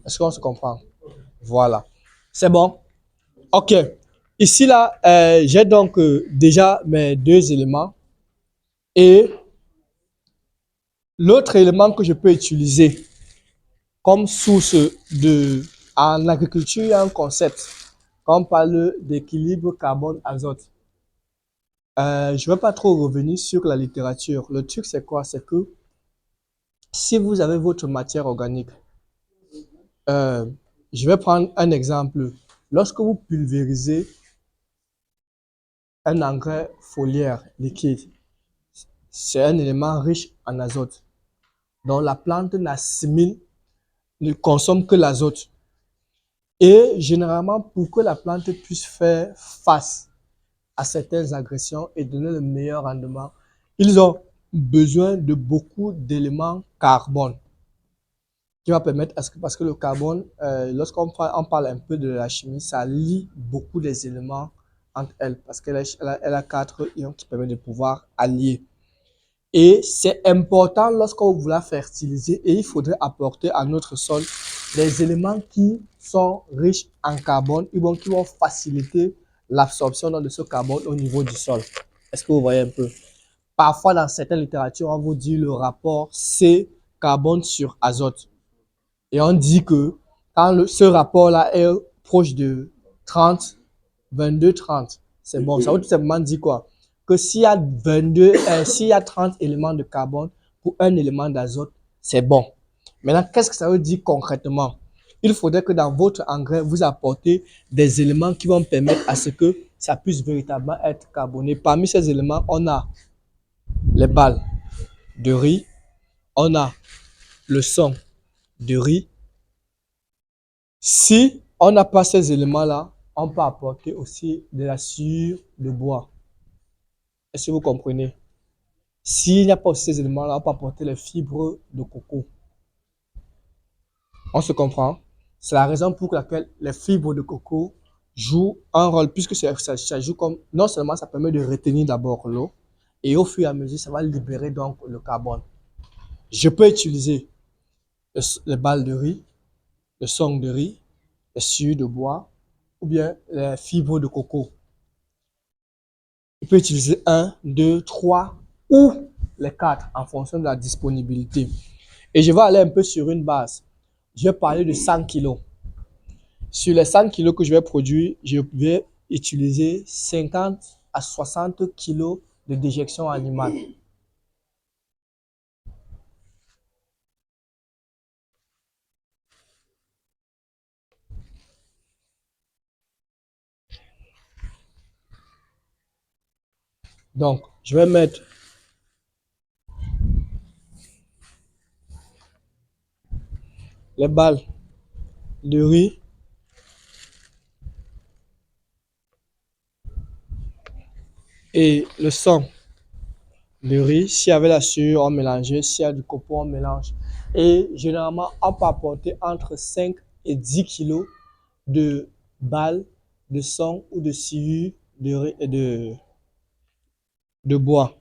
Est-ce qu'on se comprend? Voilà. C'est bon? OK. Ici, là, j'ai donc déjà mes deux éléments. Et l'autre élément que je peux utiliser comme source de... En agriculture, il y a un concept. Quand on parle d'équilibre carbone-azote. Je ne vais pas trop revenir sur la littérature. Le truc, c'est quoi? C'est que si vous avez votre matière organique, euh, je vais prendre un exemple. Lorsque vous pulvérisez un engrais foliaire liquide, c'est un élément riche en azote. Donc la plante n'assimile, ne consomme que l'azote. Et généralement, pour que la plante puisse faire face à certaines agressions et donner le meilleur rendement, ils ont besoin de beaucoup d'éléments carbone qui va permettre à ce que, parce que le carbone, on parle un peu de la chimie, ça lie beaucoup des éléments entre elles parce elle a quatre ions qui permettent de pouvoir allier. Et c'est important lorsqu'on voulait fertiliser et il faudrait apporter à notre sol des éléments qui sont riches en carbone et qui vont faciliter l'absorption de ce carbone au niveau du sol. Est-ce que vous voyez un peu? Parfois, dans certaines littératures, on vous dit le rapport C carbone sur azote. Et on dit que quand ce rapport-là est proche de 30, 22, 30, c'est bon. Ça veut tout simplement dire quoi? Que s'il y a 30 éléments de carbone pour un élément d'azote, c'est bon. Maintenant, qu'est-ce que ça veut dire concrètement? Il faudrait que dans votre engrais, vous apportez des éléments qui vont permettre à ce que ça puisse véritablement être carboné. Parmi ces éléments, on a les balles de riz, on a le son de riz. Si on n'a pas ces éléments-là, on peut apporter aussi de la sciure de bois. Est-ce que vous comprenez? S'il n'y a pas aussi ces éléments-là, on peut apporter les fibres de coco. On se comprend? C'est la raison pour laquelle les fibres de coco jouent un rôle, puisque ça joue comme, non seulement ça permet de retenir d'abord l'eau, et au fur et à mesure, ça va libérer donc le carbone. Je peux utiliser les balles de riz, le son de riz, les sciures de bois, ou bien les fibres de coco. Il peut utiliser un, deux, trois ou les quatre en fonction de la disponibilité. Et je vais aller un peu sur une base. Je vais parler de 100 kilos. Sur les 100 kilos que je vais produire, je vais utiliser 50 à 60 kilos de déjection animale. Donc, je vais mettre les balles de riz et le sang de riz. S'il y avait la sueur, on mélangeait. S'il y a du copeau, on mélange. Et généralement, on peut apporter entre 5 et 10 kilos de balles de sang ou de sciure de bois.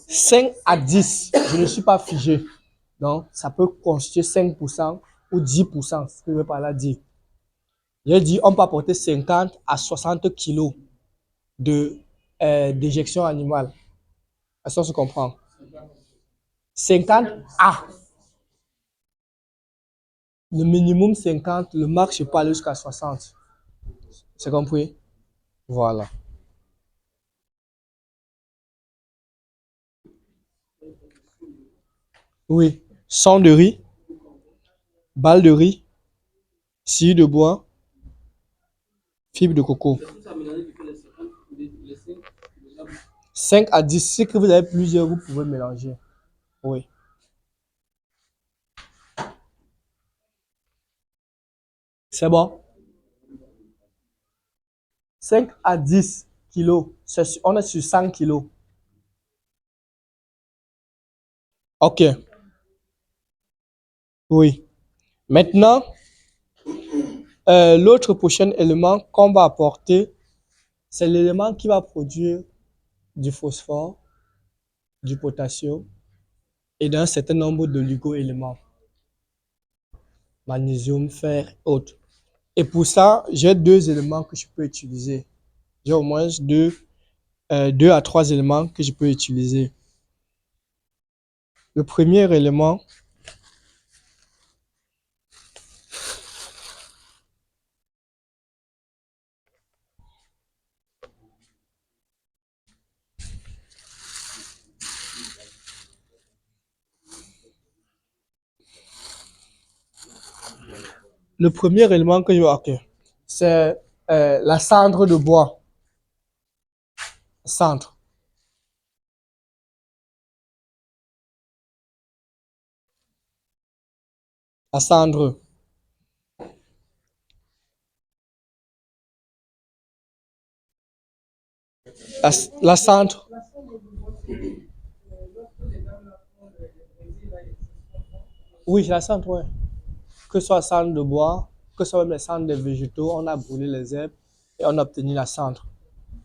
5 à 10, je ne suis pas figé. Donc, ça peut constituer 5% ou 10%, ce que je veux par là dire. J'ai dit, on peut apporter 50 à 60 kilos de déjection animale. Est-ce qu'on se comprend? 50 à. Le minimum 50, le max, je peux aller jusqu'à 60. C'est compris? Voilà. Oui. Sang de riz, balle de riz, scie de bois, fibre de coco. 5 à 10. Si que vous avez plusieurs, vous pouvez mélanger. Oui. C'est bon? 5 à 10 kilos. On est sur 100 kilos. OK. Oui. Maintenant, l'autre prochain élément qu'on va apporter, c'est l'élément qui va produire du phosphore, du potassium et d'un certain nombre de oligo-éléments. magnésium, fer, autres. Et pour ça, j'ai deux éléments que je peux utiliser. J'ai au moins deux à trois éléments que je peux utiliser. Le premier élément, le premier élément que je vois, ok, c'est la cendre de bois. Cendre. La cendre. La cendre. Oui, la cendre, ouais. Que ce soit la cendre de bois, que ce soit même les cendres des végétaux, on a brûlé les herbes et on a obtenu la cendre.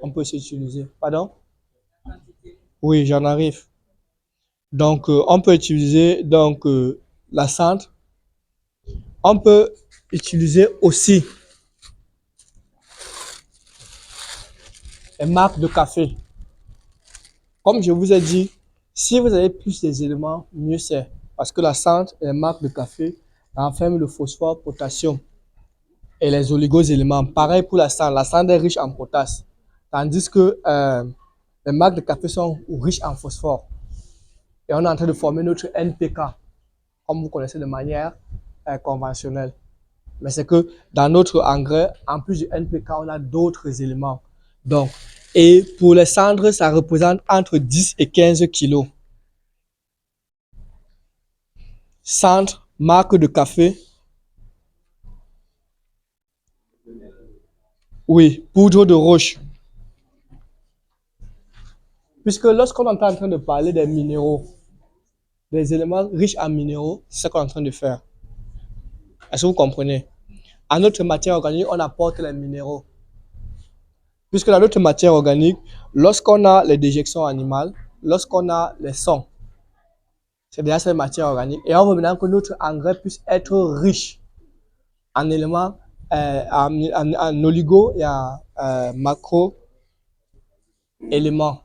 On peut s'utiliser. Pardon? Oui, j'en arrive. Donc, on peut utiliser la cendre. On peut utiliser aussi les marques de café. Comme je vous ai dit, si vous avez plus des éléments, mieux c'est. Parce que la cendre et les marques de café renferment le phosphore, potassium et les oligo-éléments. Pareil pour la cendre. La cendre est riche en potasse. Tandis que les marques de café sont riches en phosphore. Et on est en train de former notre NPK, comme vous connaissez de manière conventionnelle. Mais c'est que dans notre engrais, en plus du NPK, on a d'autres éléments. Donc, et pour les cendres, ça représente entre 10 et 15 kilos. Cendre, marque de café, oui, poudre de roche. Puisque lorsqu'on est en train de parler des minéraux, des éléments riches en minéraux, c'est ce qu'on est en train de faire. Est-ce que vous comprenez? À notre matière organique, on apporte les minéraux. Puisque dans notre matière organique, lorsqu'on a les déjections animales, lorsqu'on a les sangs, c'est déjà cette matière organique. Et on veut maintenant que notre engrais puisse être riche en éléments, en oligo et en macro-éléments.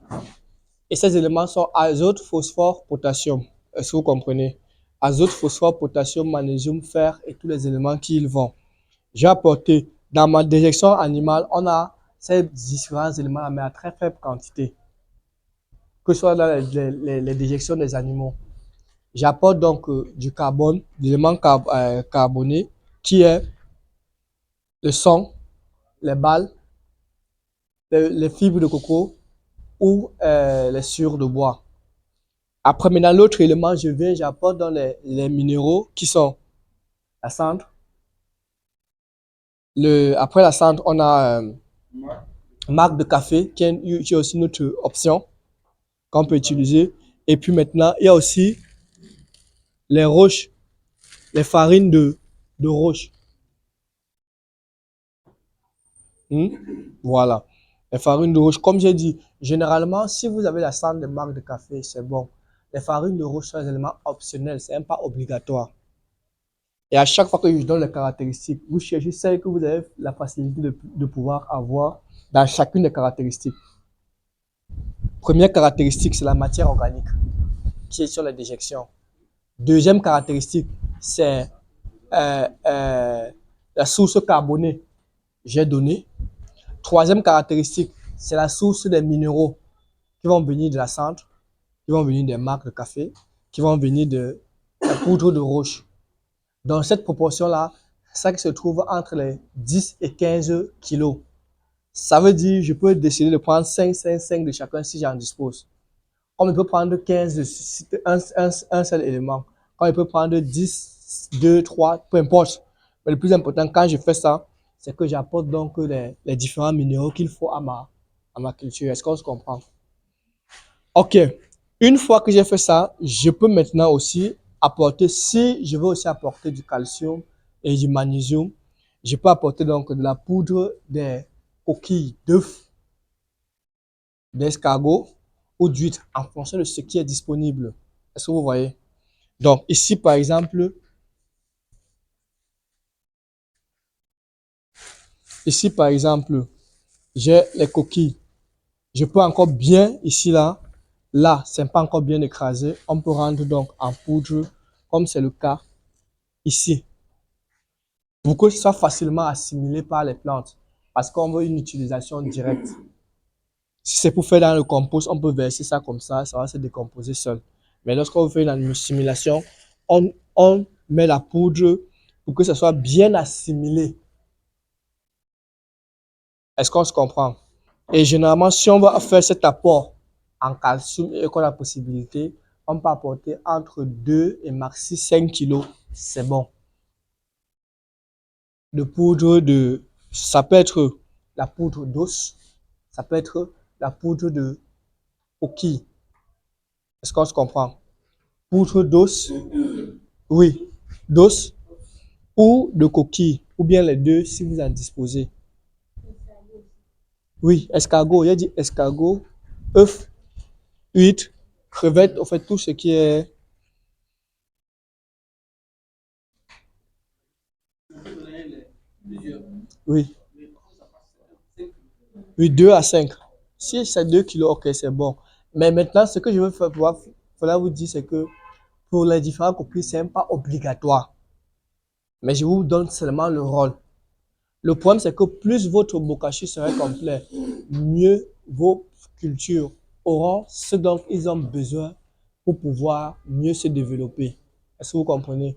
Et ces éléments sont azote, phosphore, potassium. Est-ce que vous comprenez? Azote, phosphore, potassium, magnésium, fer et tous les éléments qui y vont. J'ai apporté, dans ma déjection animale, on a ces différents éléments, mais à très faible quantité, que ce soit dans les déjections des animaux. J'apporte donc du carbone, l'élément carboné, qui est le son, les balles, les fibres de coco ou les sures de bois. Après, maintenant, l'autre élément, j'apporte dans les minéraux qui sont la cendre. Après la cendre, on a marque de café qui est aussi notre option qu'on peut utiliser. Et puis maintenant, il y a aussi les roches, les farines de roche. Hmm? Voilà. Les farines de roche, comme j'ai dit, généralement, si vous avez la cendre de marque de café, c'est bon. Les farines de roche sont des éléments optionnels, c'est même pas obligatoire. Et à chaque fois que je donne les caractéristiques, vous cherchez celles que vous avez la facilité de pouvoir avoir dans chacune des caractéristiques. Première caractéristique, c'est la matière organique qui est sur la déjection. Deuxième caractéristique, c'est la source carbonée, j'ai donné. Troisième caractéristique, c'est la source des minéraux qui vont venir de la cendre, qui vont venir des marques de café, qui vont venir de la poudre de roche. Dans cette proportion-là, ça qui se trouve entre les 10 et 15 kilos. Ça veut dire je peux décider de prendre 5 de chacun si j'en dispose. Comme il peut prendre 15 de un seul élément. Comme il peut prendre 10, 2, 3, peu importe. Mais le plus important, quand je fais ça, c'est que j'apporte donc les différents minéraux qu'il faut à ma culture. Est-ce qu'on se comprend? Ok. Une fois que j'ai fait ça, je peux maintenant aussi apporter, si je veux aussi apporter du calcium et du magnésium, je peux apporter donc de la poudre des coquilles d'œufs, d'escargot ou d'huîtres en fonction de ce qui est disponible. Est-ce que vous voyez? Donc ici, par exemple, Ici, par exemple, j'ai les coquilles. Je peux encore bien, ici, là, c'est pas encore bien écrasé. On peut rendre donc en poudre, comme c'est le cas ici, pour que ce soit facilement assimilé par les plantes. Parce qu'on veut une utilisation directe. Si c'est pour faire dans le compost, on peut verser ça comme ça va se décomposer seul. Mais lorsqu'on fait une simulation, on met la poudre pour que ça soit bien assimilé. Est-ce qu'on se comprend? Et généralement, si on va faire cet apport en calcium et qu'on a la possibilité, on peut apporter entre 2 et maxi 5 kilos. C'est bon. De poudre de, ça peut être la poudre d'os, ça peut être la poudre de coquille. Est-ce qu'on se comprend? Poudre d'os, oui, d'os ou de coquille, ou bien les deux si vous en disposez. Oui, escargot, il a dit escargot, œuf, huître, crevettes, en fait tout ce qui est... Oui, oui, 2 à 5. Si c'est 2 kilos, ok, c'est bon. Mais maintenant, ce que je veux faire, voilà vous dire, c'est que pour les différents coquilles, c'est même pas obligatoire. Mais je vous donne seulement le rôle. Le problème, c'est que plus votre bokashi serait complet, mieux vos cultures auront ce dont ils ont besoin pour pouvoir mieux se développer. Est-ce que vous comprenez?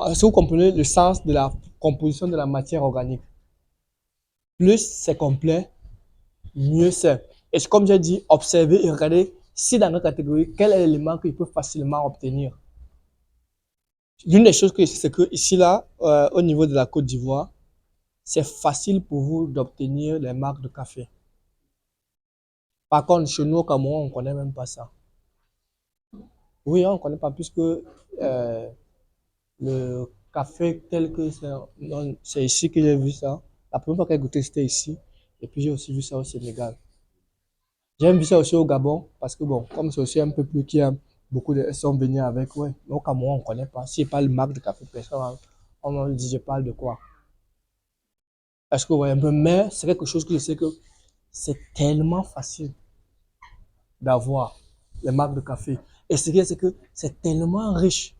Est-ce que vous comprenez le sens de la composition de la matière organique? Plus c'est complet, mieux c'est. Et comme j'ai dit, observez et regardez si dans notre catégorie, quel est l'élément qu'il peut facilement obtenir. L'une des choses que je sais, c'est que ici, là, au niveau de la Côte d'Ivoire, c'est facile pour vous d'obtenir les marques de café. Par contre, chez nous au Cameroun, on ne connaît même pas ça. Oui, on ne connaît pas puisque le café tel que c'est ici que j'ai vu ça. La première fois que j'ai goûté, c'était ici. Et puis j'ai aussi vu ça au Sénégal. J'ai vu ça aussi au Gabon parce que bon, comme c'est aussi un peu plus qui a beaucoup de sont venus avec, ouais. Mais au Cameroun, on ne connaît pas. Si je parle de marque de café, personne, on me dit je parle de quoi. Est-ce que vous voyez un peu? Mais c'est quelque chose que je sais que c'est tellement facile d'avoir les marques de café. Et ce qui est, c'est que c'est tellement riche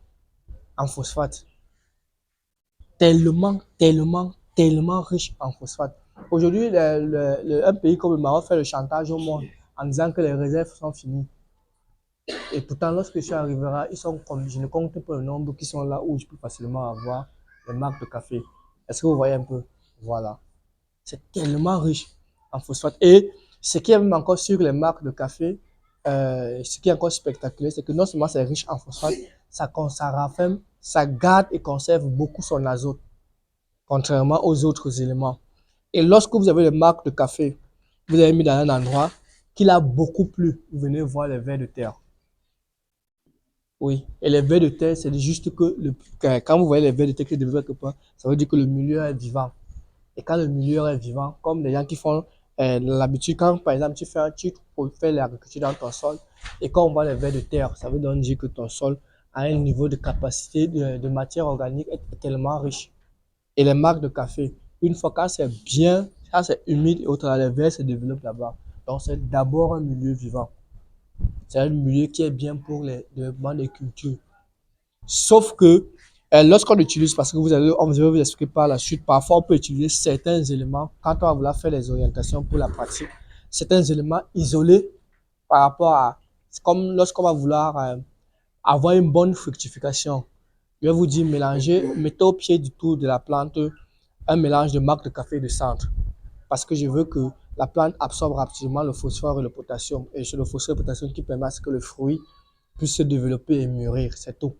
en phosphate. Tellement riche en phosphate. Aujourd'hui, un pays comme le Maroc fait le chantage au monde en disant que les réserves sont finies. Et pourtant, lorsque ça arrivera, ils sont comme, je ne compte pas le nombre qui sont là où je peux facilement avoir les marques de café. Est-ce que vous voyez un peu? Voilà. C'est tellement riche en phosphate. Et ce qui est même encore sur les marques de café, ce qui est encore spectaculaire, c'est que non seulement c'est riche en phosphate, ça rafferme, ça garde et conserve beaucoup son azote, contrairement aux autres éléments. Et lorsque vous avez les marques de café, vous avez mis dans un endroit qu'il a beaucoup plu, vous venez voir les vers de terre. Oui, et les vers de terre, c'est juste que quand vous voyez les vers de terre qui développent quelque part, ça veut dire que le milieu est vivant. Et quand le milieu est vivant, comme les gens qui font l'habitude, quand par exemple tu fais un titre pour faire l'agriculture dans ton sol, et quand on voit les vers de terre, ça veut donc dire que ton sol a un niveau de capacité de matière organique est tellement riche. Et les marques de café, une fois quand c'est bien, quand c'est humide et autres, les vers se développent là-bas. Donc c'est d'abord un milieu vivant. C'est un milieu qui est bien pour les développements des cultures. Sauf que lorsqu'on utilise, parce que on va vous expliquer par la suite, parfois on peut utiliser certains éléments quand on va vouloir faire les orientations pour la pratique, certains éléments isolés par rapport à, c'est comme lorsqu'on va vouloir avoir une bonne fructification. Je vais vous dire, mélangez, mettez au pied du tout de la plante un mélange de marc de café et de centre. Parce que je veux que la plante absorbe rapidement le phosphore et le potassium. Et c'est le phosphore et le potassium qui permet à ce que le fruit puisse se développer et mûrir. C'est tout.